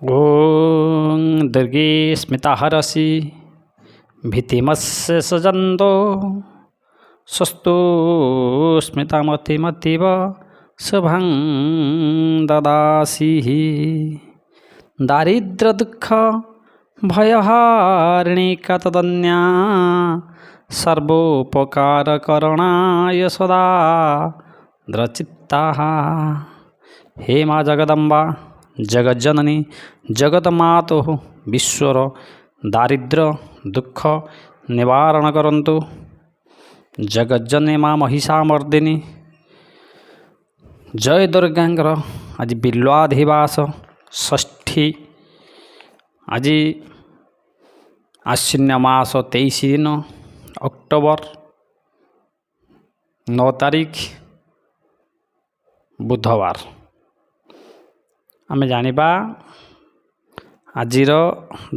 ॐ दुर्गे स्मिताहरसि भीतिमस्य सजन्तो स्वस्तु स्मितामतिमतीव शुभं ददासि दारिद्र्यदुःख भयहारिणीका तदन्या सर्वोपकारकरणाय सदा द्रचित्ताः। हे माँ जगदम्बा जगज्जननी जगतमातो विश्वर दारिद्र्य दुख निवारण करंतु। जगज्जननी माँ महिषामर्दिनी जय दुर्गांकर आज बिल्वाधिवास षष्ठी। आज आश्विन मास 23 दिन अक्टोबर 9 तारीख बुधवार। आमे जानिबा आजिर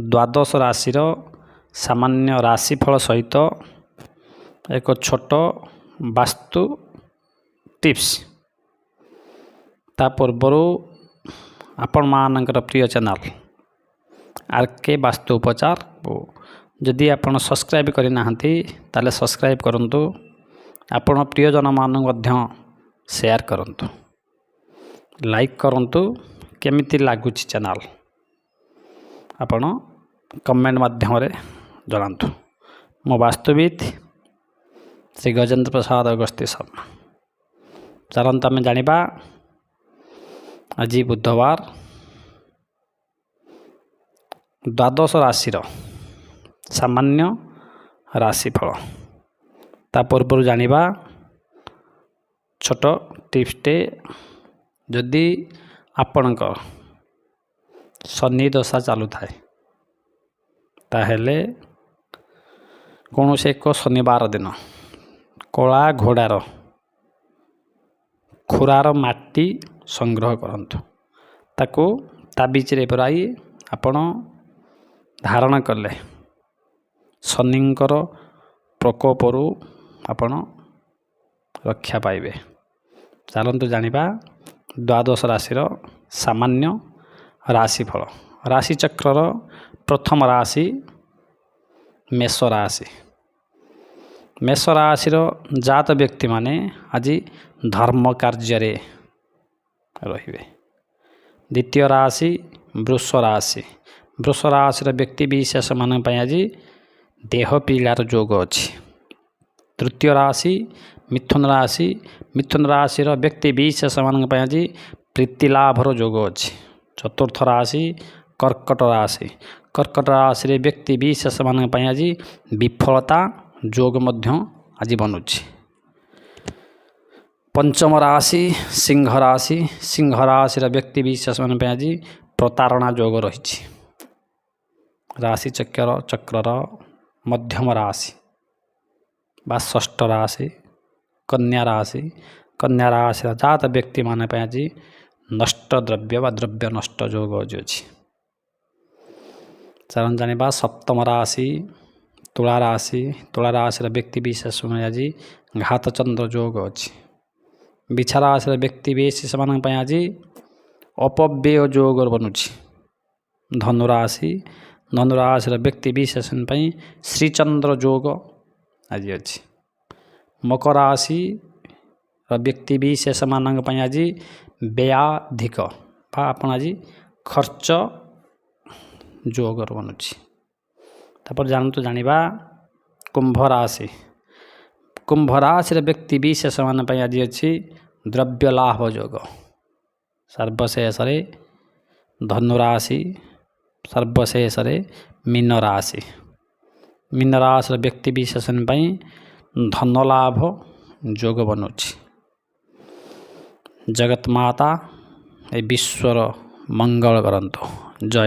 द्वादश राशि सामान्य राशिफल सहित एक छोट वास्तु टिप्स। ता पूर्वर आपण मानकर प्रिय चैनल आरके वास्तु उपचार को जदि आपण सब्सक्राइब करना ताले सब्सक्राइब करंतु। आपण प्रियजन मानक मध्य शेयर करंतु, लाइक करंतु। केमिति लागुची चैनल आपण कमेंट माध्यम जनातु। मो वास्तुविद श्री गजेंद्र प्रसाद अगस्ती शर्मा। चलंतु आमे जानिबा आज बुधवार द्वादश राशि सामान्य राशिफल। ता पूर्व जानिबा छोट टिप्सटे। जदि आपणक शनि दशा चालू थाए ताहेले कौन से एक शनिवार दिन कला घोड़ार खुरार माटी संग्रह करंतु। ताकू ताबीज रे पराई आपण धारण कले शनिंकर प्रकोपरु आपण रक्षा पाइबे। चलंतु जानिबा द्वादश राशि सामान्य राशिफल। राशिचक्र प्रथम राशि मेष राशि। मेष राशि जात व्यक्ति माने आज धर्म कार्य रहिबे। द्वितीय राशि वृष राशि। वृष राशि व्यक्ति विशेष मान आज देह पीड़ार जोग अच्छी। तृतीय राशि मिथुन राशि। मिथुन राशि व्यक्ति विशेष मान आज प्रीतिलाभर जोग अच्छी। चतुर्थ राशि कर्कट राशि। कर्कट राशि व्यक्ति विशेष मान आज विफलता जोग आज बनुची। पंचम राशि सिंह राशि। सिंह राशि व्यक्ति विशेष मान आज प्रतारणा जोग रही। राशि चक्र मध्यम राशि बा षष्ठ राशि कन्या राशि। कन्या राशि जात व्यक्ति मान आज नष्ट द्रव्य बा द्रव्य नष्ट जोग अच्छी। चरण जानिबा सप्तम राशि तुला राशि। तुला राशि व्यक्ति विशेष आज घात चंद्र जोग अच्छी। बिछा राशि व्यक्ति विशेष मान आज अपव्यय जोग बनुची। धनुराशि धनुराशि व्यक्ति विशेष श्रीचंद्र जोग आज अच्छी। मकर राशि व्यक्ति विशेष मान आज व्ययाधिक आपन आज खर्च जोग बनुची। तापर जानतु जानिबा कुंभ राशि। कुंभ राशि व्यक्ति विशेष मान आज अच्छी द्रव्य लाभ जोग। सर्वशेष धनुराशि सर्वशेष मीन राशि। मीन राशि व्यक्ति विशेष धन लाभ जोग बनुची। जगत माता ए विश्वर मंगल करंतु। जय माता।